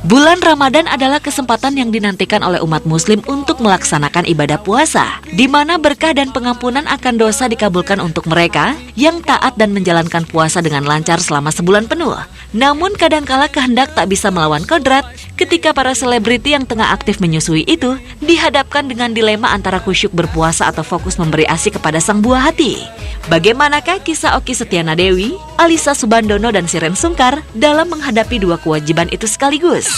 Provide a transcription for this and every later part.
Bulan Ramadan adalah kesempatan yang dinantikan oleh umat muslim untuk melaksanakan ibadah puasa, di mana berkah dan pengampunan akan dosa dikabulkan untuk mereka yang taat dan menjalankan puasa dengan lancar selama sebulan penuh. Namun kadangkala kehendak tak bisa melawan kodrat ketika para selebriti yang tengah aktif menyusui itu dihadapkan dengan dilema antara khusyuk berpuasa atau fokus memberi ASI kepada sang buah hati. Bagaimanakah kisah Okky Setiana Dewi, Alyssa Soebandono, dan Shireen Sungkar dalam menghadapi dua kewajiban itu sekaligus?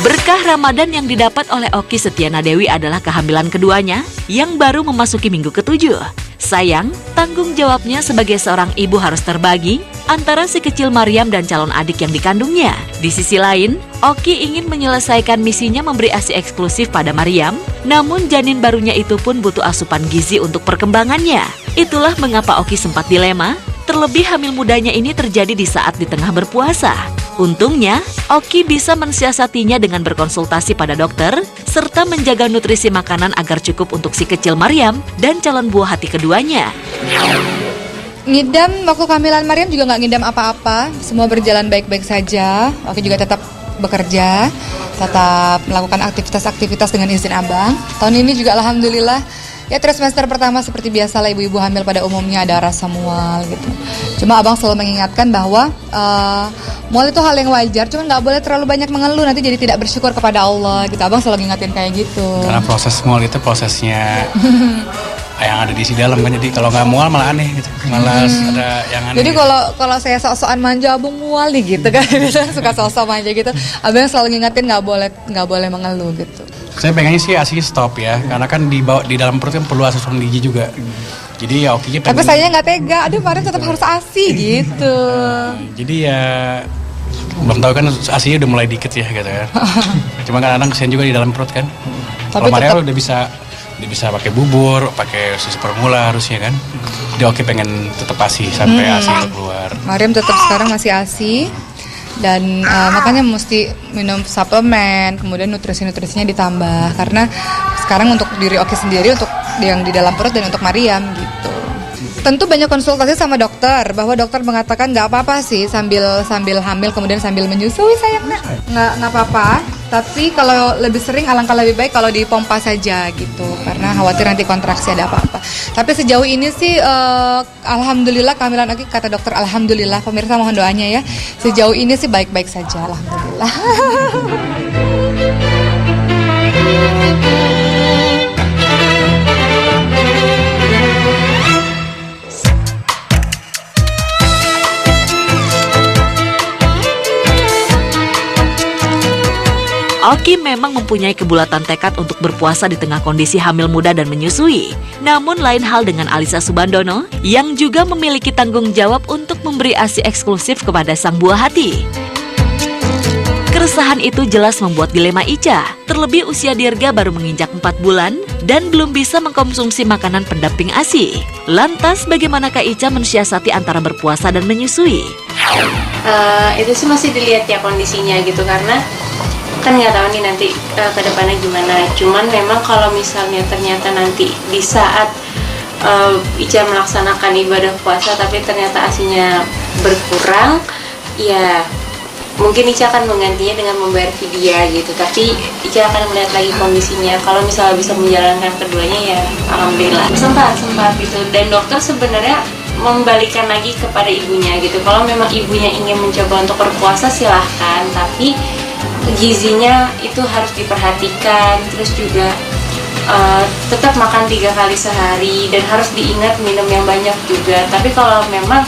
Berkah Ramadan yang didapat oleh Okky Setiana Dewi adalah kehamilan keduanya yang baru memasuki minggu ke-7. Sayang, tanggung jawabnya sebagai seorang ibu harus terbagi antara si kecil Maryam dan calon adik yang dikandungnya. Di sisi lain, Okky ingin menyelesaikan misinya memberi ASI eksklusif pada Maryam, namun janin barunya itu pun butuh asupan gizi untuk perkembangannya. Itulah mengapa Okky sempat dilema, terlebih hamil mudanya ini terjadi di saat di tengah berpuasa. Untungnya, Okky bisa mensiasatinya dengan berkonsultasi pada dokter, serta menjaga nutrisi makanan agar cukup untuk si kecil Maryam dan calon buah hati keduanya. Ngidam waktu kehamilan Maryam juga nggak ngidam apa-apa, semua berjalan baik-baik saja. Okky juga tetap bekerja, tetap melakukan aktivitas-aktivitas dengan izin abang. Tahun ini juga alhamdulillah, ya trimester pertama seperti biasa lah ibu-ibu hamil pada umumnya ada rasa mual gitu. Cuma abang selalu mengingatkan bahwa mual itu hal yang wajar, cuma nggak boleh terlalu banyak mengeluh, nanti jadi tidak bersyukur kepada Allah gitu. Abang selalu ngingatin kayak gitu. Karena proses mual itu prosesnya yang ada di dalam kan, jadi kalau nggak mual malah aneh gitu, malah ada yang aneh. Jadi kalau saya sok-sokan manja abang mual nih gitu kan, biasanya suka sok-sok manja gitu. Abang selalu ngingetin nggak boleh mengeluh gitu. Saya pengennya sih ASI stop ya, karena kan di dalam perut kan perlu asupan gizi juga. Jadi ya Okky pengen. Tapi saya nggak tega, aduh Maryam tetap harus ASI gitu. Jadi ya belum tahu kan ASI-nya udah mulai dikit ya gitu kan. Cuma kadang-kadang kesian juga di dalam perut kan. Kalau Maryam udah bisa pakai bubur, pakai susu formula harusnya kan. Jadi Okky pengen tetap ASI sampai ASI keluar. Maryam tetap sekarang masih ASI dan makanya mesti minum suplemen, kemudian nutrisinya ditambah karena sekarang untuk diri Okky sendiri, untuk yang di dalam perut dan untuk Maryam gitu. Tentu banyak konsultasi sama dokter, bahwa dokter mengatakan nggak apa-apa sih sambil hamil kemudian sambil menyusui sayang nggak apa-apa. Tapi kalau lebih sering alangkah lebih baik kalau dipompa saja gitu, karena khawatir nanti kontraksi ada apa-apa. Tapi sejauh ini sih alhamdulillah kehamilan Okky, kata dokter alhamdulillah, pemirsa mohon doanya ya. Sejauh ini sih baik-baik saja alhamdulillah. Okky memang mempunyai kebulatan tekad untuk berpuasa di tengah kondisi hamil muda dan menyusui. Namun lain hal dengan Alyssa Soebandono yang juga memiliki tanggung jawab untuk memberi ASI eksklusif kepada sang buah hati. Keresahan itu jelas membuat dilema Ica, terlebih usia Dirga baru menginjak 4 bulan dan belum bisa mengkonsumsi makanan pendamping ASI. Lantas bagaimanakah Ica mensiasati antara berpuasa dan menyusui? Itu sih masih dilihat ya kondisinya gitu, karena kan nggak tahu nih nanti ke depannya gimana. Cuman memang kalau misalnya ternyata nanti di saat Ica melaksanakan ibadah puasa tapi ternyata ASI-nya berkurang, ya mungkin Ica akan menggantinya dengan membayar fidyah gitu. Tapi Ica akan melihat lagi kondisinya. Kalau misalnya bisa menjalankan keduanya ya alhamdulillah. Sempat gitu. Dan dokter sebenarnya membalikan lagi kepada ibunya gitu. Kalau memang ibunya ingin mencoba untuk berpuasa silahkan, tapi gizinya itu harus diperhatikan, terus juga tetap makan 3 kali sehari dan harus diingat minum yang banyak juga. Tapi kalau memang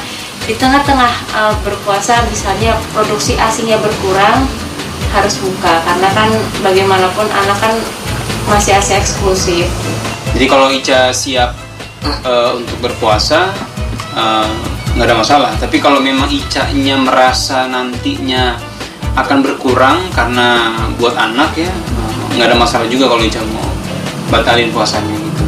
di tengah-tengah berpuasa misalnya produksi ASI-nya berkurang, harus buka, karena kan bagaimanapun anak kan masih ASI eksklusif. Jadi kalau Ica siap untuk berpuasa nggak ada masalah. Tapi kalau memang Ica-nya merasa nantinya akan berkurang karena buat anak ya, nggak ada masalah juga kalau Ica mau batalin puasanya gitu.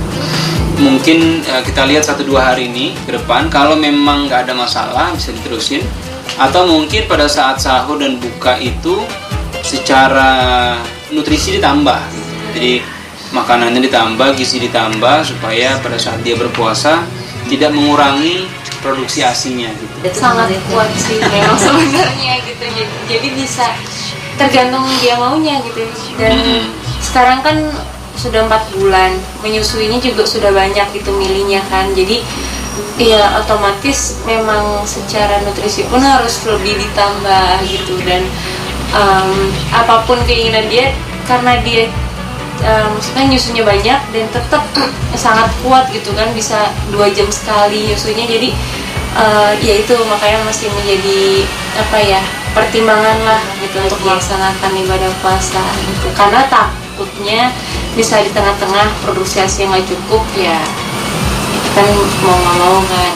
Mungkin kita lihat 1-2 hari ini ke depan, kalau memang nggak ada masalah bisa diterusin, atau mungkin pada saat sahur dan buka itu secara nutrisi ditambah gitu. Jadi makanannya ditambah, gizi ditambah supaya pada saat dia berpuasa tidak mengurangi produksi ASI-nya gitu. Sangat kuat sih memang sebenarnya gitu. Jadi bisa tergantung dia maunya gitu. Dan sekarang kan sudah 4 bulan, menyusuinya juga sudah banyak gitu milihnya kan. Jadi ya otomatis memang secara nutrisi pun harus lebih ditambah gitu. Dan apapun keinginan dia, karena dia maksudnya nyusunya banyak dan tetap sangat kuat gitu kan, bisa 2 jam sekali nyusunya. Jadi ya itu makanya masih menjadi pertimbangan lah gitu untuk melaksanakan ibadah puasa gitu. Karena takutnya bisa di tengah-tengah produksi ASI yang nggak cukup, ya kan mau nggak mau kan.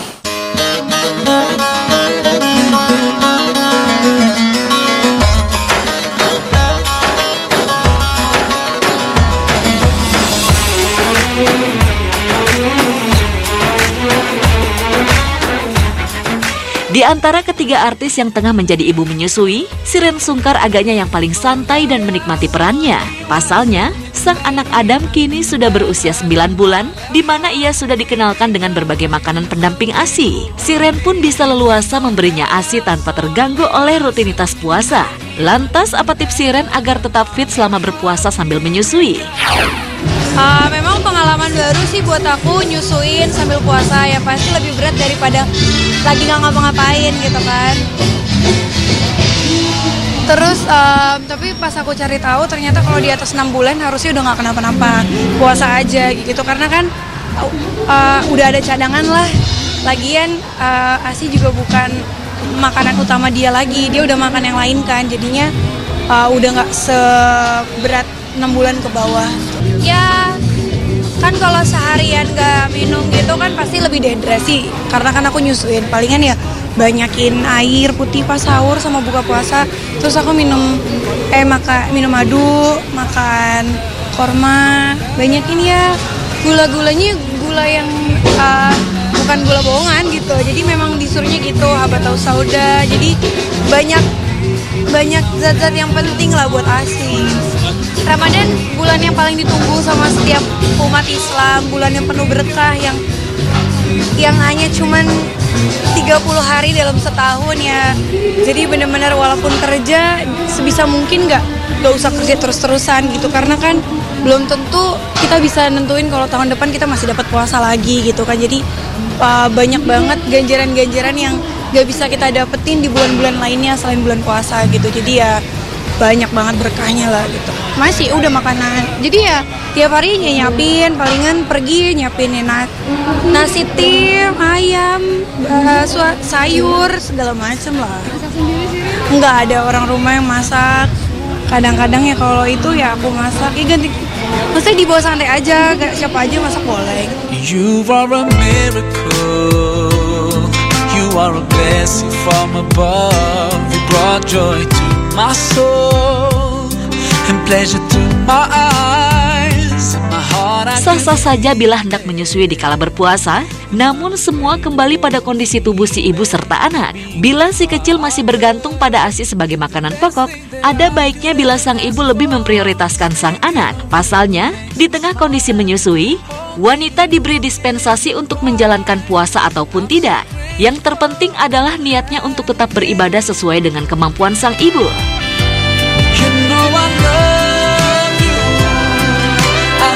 Di antara ketiga artis yang tengah menjadi ibu menyusui, Shireen Sungkar agaknya yang paling santai dan menikmati perannya. Pasalnya, sang anak Adam kini sudah berusia 9 bulan, di mana ia sudah dikenalkan dengan berbagai makanan pendamping ASI. Shireen pun bisa leluasa memberinya ASI tanpa terganggu oleh rutinitas puasa. Lantas, apa tips Shireen agar tetap fit selama berpuasa sambil menyusui? Memang pengalaman baru sih buat aku nyusuin sambil puasa, ya pasti lebih berat daripada lagi nggak ngapa-ngapain gitu kan. Terus tapi pas aku cari tahu ternyata kalau di atas 6 bulan harusnya udah nggak kenapa-napa, puasa aja gitu, karena kan udah ada cadangan lah. Lagian ASI juga bukan makanan utama dia lagi, dia udah makan yang lain kan, jadinya udah nggak seberat 6 bulan ke bawah. Ya kan kalau seharian gak minum gitu kan pasti lebih dehidrasi, karena kan aku nyusuin, palingan ya banyakin air putih pas sahur sama buka puasa. Terus aku minum madu, makan korma, banyakin ya gula-gulanya, gula yang bukan gula bohongan gitu. Jadi memang disuruhnya gitu, habatau sauda. Jadi banyak zat-zat yang penting lah buat ASI. Ramadan bulan yang paling ditunggu sama setiap umat Islam, bulan yang penuh berkah, yang hanya cuman 30 hari dalam setahun ya. Jadi benar-benar walaupun kerja sebisa mungkin gak usah kerja terus-terusan gitu, karena kan belum tentu kita bisa nentuin kalau tahun depan kita masih dapat puasa lagi gitu kan. Jadi banyak banget ganjaran-ganjaran yang gak bisa kita dapetin di bulan-bulan lainnya selain bulan puasa gitu. Jadi ya banyak banget berkahnya lah gitu. Masih udah makanan, jadi ya tiap hari nyiapin, palingan pergi nyiapin nasi tim, ayam, sayur, segala macem lah. Nggak ada orang rumah yang masak. Kadang-kadang ya kalau itu ya aku masak, ya ganti. Maksudnya dibawa santai aja, gak siapa aja masak boleh. You are a miracle, you are a blessing from above. You brought joy to my soul and pleasure to my eyes and my heart. Sah-sah saja bila hendak menyusui di kala berpuasa, namun semua kembali pada kondisi tubuh si ibu serta anak. Bila si kecil masih bergantung pada ASI sebagai makanan pokok, ada baiknya bila sang ibu lebih memprioritaskan sang anak. Pasalnya, di tengah kondisi menyusui, wanita diberi dispensasi untuk menjalankan puasa ataupun tidak. Yang terpenting adalah niatnya untuk tetap beribadah sesuai dengan kemampuan sang ibu. You know I love you, I